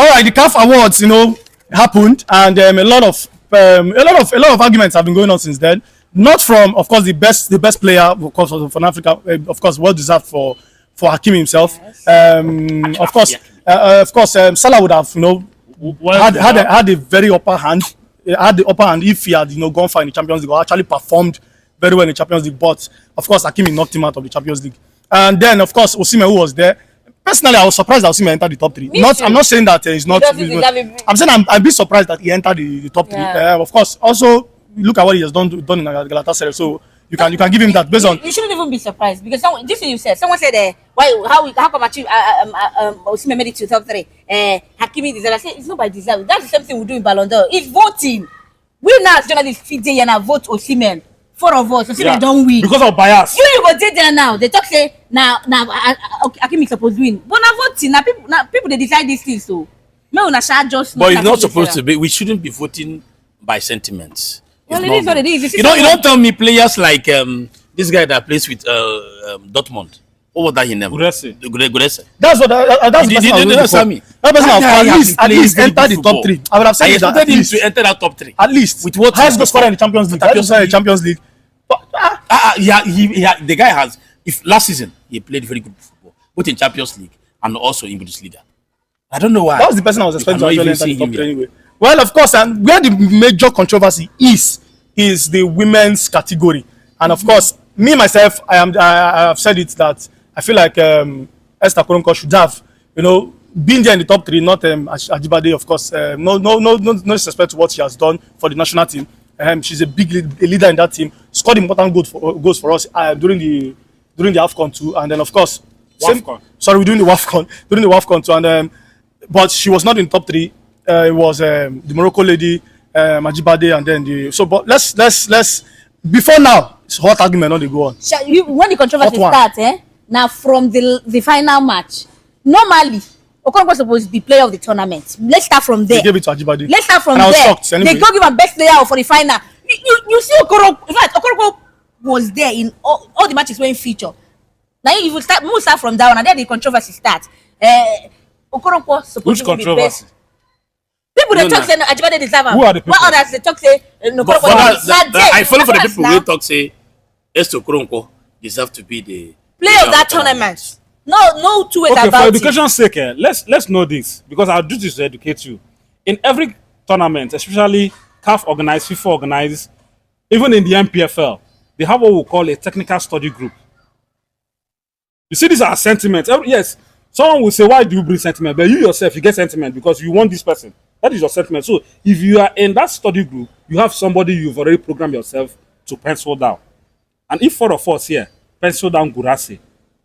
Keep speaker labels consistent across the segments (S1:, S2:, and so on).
S1: all right, the CAF awards, happened, and a lot of arguments have been going on since then. Not from, of course, the best player, of course, for Africa, of course, well deserved for Hakimi himself.
S2: Yes.
S1: Of course, Salah would have, had a very upper hand. Had the upper hand if he had, gone far in the Champions League or actually performed very well in the Champions League. But of course, Hakimi knocked him out of the Champions League. And then, of course, Osimhen, who was there. Personally, I was surprised that Osimhen entered the top 3. I'm not saying that he's not. I'm saying I'm a bit surprised that he entered the top 3.
S2: Yeah.
S1: Of course, also look at what he has done in Galatasaray. So you can give him that based on.
S2: You shouldn't even be surprised because just you said someone said how come Osimhen made it to top 3? Hakimi deserves. I said it's not by deserve. That's the same thing we do in Ballon d'Or. It's voting. We now as journalists fit there and vote Osimhen. 4 of us, Osimhen don't win
S3: because of bias.
S2: You go there now. They talk say now Hakimi supposed to win. But now voting now people they decide these things so.
S4: But it's not supposed to be. We shouldn't be voting by sentiments.
S2: Well, it is what it is.
S4: You don't tell me players like this guy that plays with Dortmund. What was that his name? Gudese.
S1: That's what. That's the person. At least enter the top 3. I would have said
S4: I expected him to enter that top 3.
S1: At least
S4: with what
S1: highest goal scorer in the Champions League.
S4: The guy has. If last season he played very good football, both in Champions League and also in Bundesliga. I don't know why.
S1: That was the person I was expecting to actually enter the top 3 anyway. Well, of course, and where the major controversy is the women's category, and of course, me myself, I have said it that I feel like Esther Koronko should have, been there in the top 3, not Ajibade, of course. No disrespect to what she has done for the national team. She's a big leader in that team. Scored important goals for us during the AFCON too, and then of course, during the WAFCON too, and but she was not in top 3. It was the Morocco lady, Ajibade, and then But let's before now, it's hot argument on the go on.
S2: When the controversy starts, now from the final match, normally Okoro was supposed to be player of the tournament. Let's start from there.
S1: They gave it to Ajibade.
S2: Let's start from
S1: there.
S2: Shocked, anyway. They go give him best player for the final. You see Okoro. In fact, Okoro was there in all the matches when feature. Now if you start from that one, and then the controversy starts. Okoro was supposed to be the best. People they talk say Ajibade deserve him.
S3: Who are the people?
S2: What others they talk say
S4: I follow for the people who talk say Esther Koronko deserve to be the
S2: player of that tournament. No two ways about it.
S3: For education's sake, let's know this because our duty is to educate you. In every tournament, especially CAF organized, FIFA organized, even in the MPFL, they have what we call a technical study group. You see, these are sentiments. Yes, someone will say, "Why do you bring sentiment?" But you yourself, you get sentiment because you want this person. That is your sentiment. So if you are in that study group, you have somebody you've already programmed yourself to pencil down. And if 4 of us here pencil down Gurase,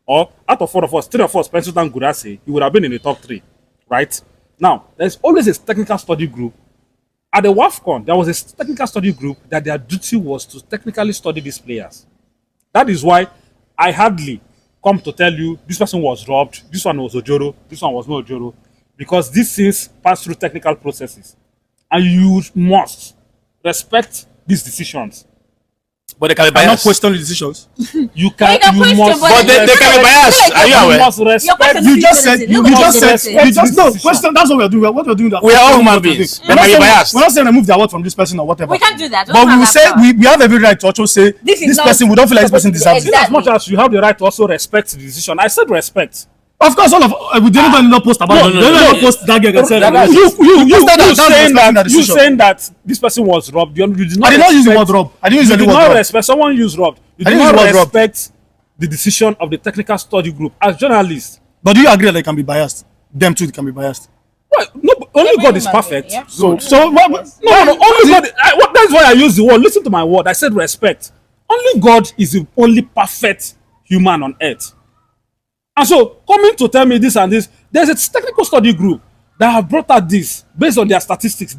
S3: or out of 4 of us, 3 of us pencil down Gurase, you would have been in the top 3, right? Now, there's always a technical study group. At the WAFCON, there was a technical study group that their duty was to technically study these players. That is why I hardly come to tell you this person was robbed, this one was Ojoro, this one was not Ojoro, because these things pass through technical processes. And you must respect these decisions.
S4: But they can be
S1: biased.
S4: biased.
S1: Not question the decisions.
S3: You can.
S2: You
S3: must.
S4: But they can be biased. Are you aware?
S3: You must respect.
S1: You just said. No question. That's what we're doing. What we're doing.
S4: We are all human beings. They can be biased.
S1: We're not saying remove the award from this person or whatever.
S2: We can't do that.
S1: But we will say we have every right to also say this person. We don't feel like this person deserves it.
S3: As much as you have the right to also respect the decision, I said respect.
S1: Of course, all of we didn't even post about it. We didn't even post that girl and said
S3: you saying that this person was robbed. You did not.
S1: I did not use the word rob. I didn't use the word rob.
S3: Respect. Someone used robbed. You did not respect the decision of the technical study group as journalists.
S1: But do you agree that they can be biased? Them too can be biased.
S3: Well, no, only God is perfect.
S2: Yeah.
S3: So no, only God. That's why I use the word. Listen to my word. I said respect. Only God is the only perfect human on earth. And so, coming to tell me this and this, there's a technical study group that have brought out this based on their statistics.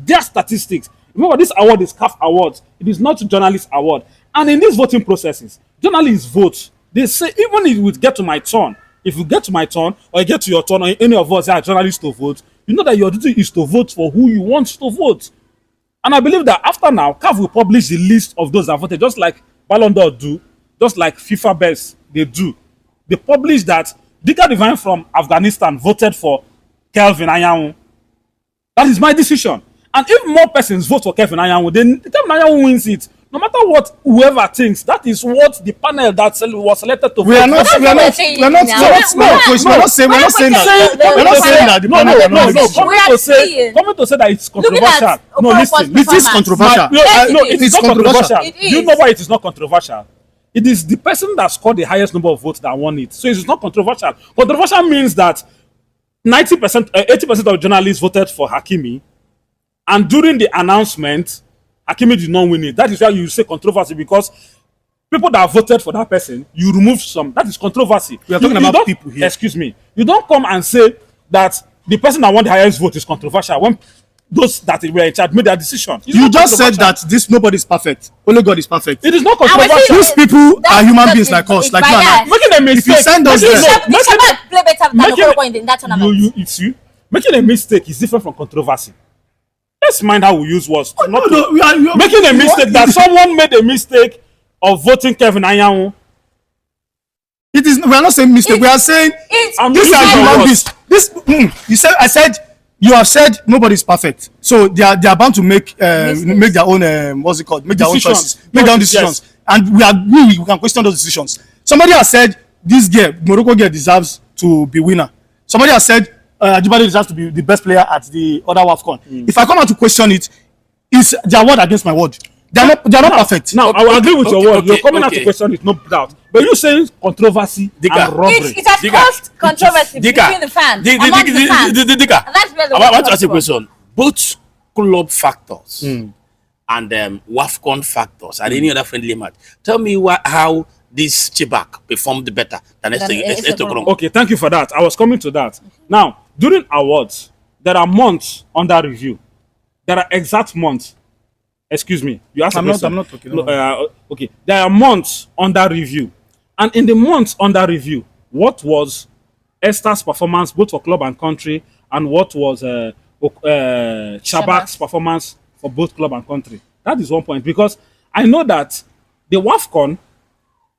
S3: Remember, this award is CAF awards. It is not a journalist award. And in these voting processes, journalists vote. They say, even if we get to my turn, if you get to my turn, or you get to your turn, or any of us are journalists to vote, you know that your duty is to vote for who you want to vote. And I believe that after now, CAF will publish the list of those that voted, just like Ballon d'Or do, just like FIFA Best, they do. They publish that Dica Divine from Afghanistan voted for Kelvin. That is my decision. And if more persons vote for Kelvin Anyanwu, then Kelvin Anyanwu wins it. No matter what whoever thinks, that is what the panel that was selected to vote.
S1: We're not saying that. We're not saying that.
S3: Coming to say that it's controversial. No, listen.
S1: It is controversial.
S3: No, it is not controversial.
S2: It
S3: Do you know why it is not controversial? It is the person that scored the highest number of votes that won it. So it's not controversial. Controversial means that 90%, 80% of journalists voted for Hakimi, and during the announcement, Hakimi did not win it. That is why you say controversy, because people that voted for that person, you remove some. That is controversy.
S1: We are talking about people here.
S3: Excuse me. You don't come and say that the person that won the highest vote is controversial when those that were in charge made their decision.
S1: You just said that nobody is perfect. Only God is perfect.
S3: It is not controversial.
S1: These people are human beings like us, like you and I.
S3: Making a mistake.
S1: If you send us there,
S2: play better than Okoroko in that tournament.
S3: Making a mistake is different from controversy. Let's mind how we use words. Making a mistake that someone made a mistake of voting Kelvin Anyanwu.
S1: It is. We are not saying mistake. We are saying these are human beings. You have said nobody is perfect, so they are bound to make their own what's it called? Make their own choices, make their own decisions, yes. And we can question those decisions. Somebody has said this girl, Morocco girl, deserves to be winner. Somebody has said Ajibade deserves to be the best player at the other WAFCON. If I come out to question it, it's their word against my word. They are not perfect.
S3: Now, I will agree with your word. You're coming out to question it, no doubt. But you're saying controversy and robbery.
S2: It has caused controversy between the fans.
S4: Dica, I want to ask you a question. Both club factors and WAFCON factors and any other friendly match. Tell me how this Chibak performed better than Esther.
S3: Okay, thank you for that. I was coming to that. Now, during awards, there are months under review. There are exact months. Excuse me. You asked me.
S1: I'm not talking.
S3: Okay. There are months under review. And in the months under review, what was Esther's performance both for club and country, and what was Chabak's performance for both club and country? That is one point. Because I know that the WAFCON,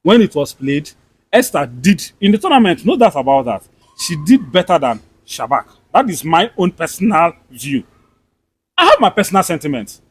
S3: when it was played, Esther did, in the tournament, no doubt about that, she did better than Chabak. That is my own personal view. I have my personal sentiments.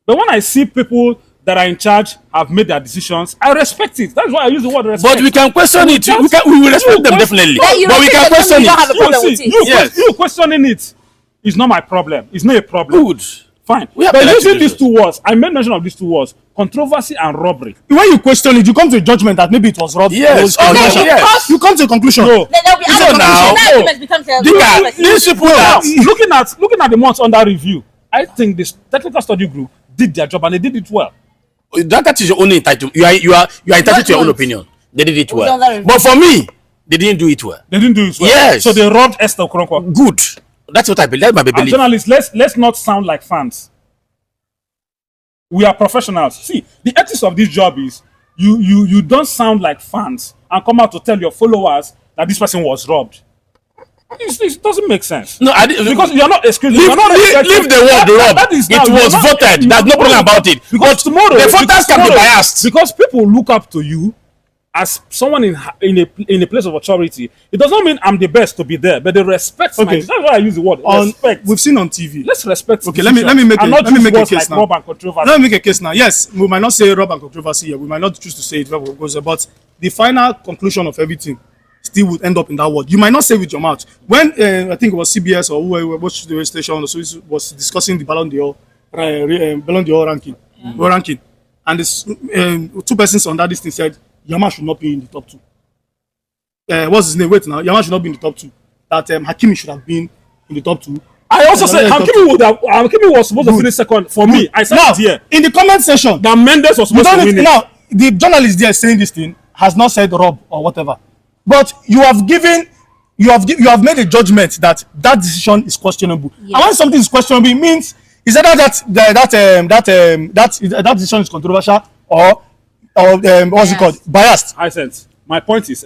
S3: But when I see people that are in charge have made their decisions, I respect it. That's why I use the word respect.
S4: But we can question it. We will respect them definitely. But we can question it.
S3: You questioning it is not my problem. It's not a problem.
S4: Good.
S3: Fine. But using these two words, I made mention of these two words: controversy and robbery.
S1: When you question it, you come to a judgment that maybe it was robbery.
S4: Yes.
S1: Yes. You come to a conclusion.
S3: No.
S2: Then there'll be argument becomes
S4: these people
S3: now, looking at the months under review, I think this technical study group did their job and they did it well.
S4: That is your own entitlement. You are entitled to your own opinion. They did it well. But for me, they didn't do it well.
S3: They didn't do it well.
S4: Yes.
S3: So they robbed Esther Okoronkwo.
S4: Good. That's what I believe. That's my belief.
S3: Journalists, let's not sound like fans. We are professionals. See, the ethics of this job is you don't sound like fans and come out to tell your followers that this person was robbed. It doesn't make sense.
S4: No,
S3: because you're not. Excuse me.
S4: Leave the word robbed. It was voted. There's no problem about it.
S3: Because tomorrow
S4: the voters can be biased.
S3: Because people look up to you as someone in a place of authority. It does not mean I'm the best to be there, but they respect. Okay, that's why I use the word respect.
S1: We've seen on TV.
S3: Let's respect.
S1: Okay, let me make a case now.
S3: Let
S1: me make a case now. Yes, we might not say rob and controversy here. We might not choose to say it, but the final conclusion of everything still would end up in that word. You might not say with your mouth. When I think it was CBS or whoever watched the station was discussing the Ballon d'Or ranking, and this two persons on that thing said Yamal should not be in the top two. What's his name? Wait now, Yamal should not be in the top two. That Hakimi should have been in the top two.
S3: I also said Hakimi was supposed to finish second for me. I said it here
S1: in the comment section
S3: that Mendes was supposed to win it.
S1: Now the journalist there saying this thing has not said rob or whatever. But you have made a judgment that decision is questionable. Yes. And when something is questionable, it means is either that decision is controversial or what's it called? Biased.
S3: Hycienth. My point is,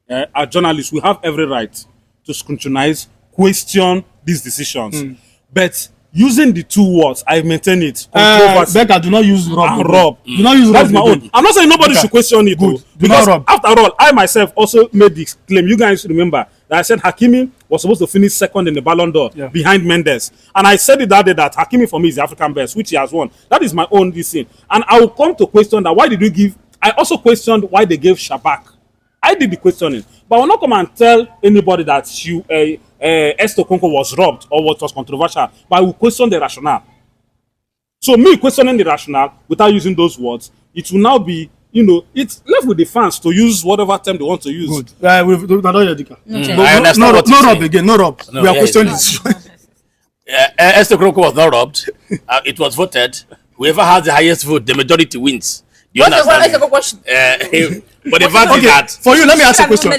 S3: as journalists, we have every right to scrutinize, question these decisions. But using the two words, I maintain it.
S1: Becca, do not use rob. Do not use
S3: That's my own. I'm not saying nobody should question it.
S1: Good.
S3: Because after all, I myself also made this claim. You guys remember that I said Hakimi was supposed to finish second in the Ballon d'Or behind Mendes. And I said it that day that Hakimi for me is the African best, which he has won. That is my own thing. And I will come to question that why did we give... I also questioned why they gave Shabak. I did the questioning. But I will not come and tell anybody that Esther Okonkwo was robbed or what was controversial. But I will question the rationale. So me questioning the rationale without using those words, it will now be, it's left with the fans to use whatever term they want to use.
S1: Good. We've done your Dica.
S4: I understand what
S1: no
S4: you're
S1: rob
S4: saying.
S1: again. No rob. We are questioning this.
S4: Esther Okonkwo was not robbed. It was voted. Whoever has the highest vote, the majority wins. Do you understand?
S2: What's the question?
S4: But the fact is that
S1: For you, let me ask you a question.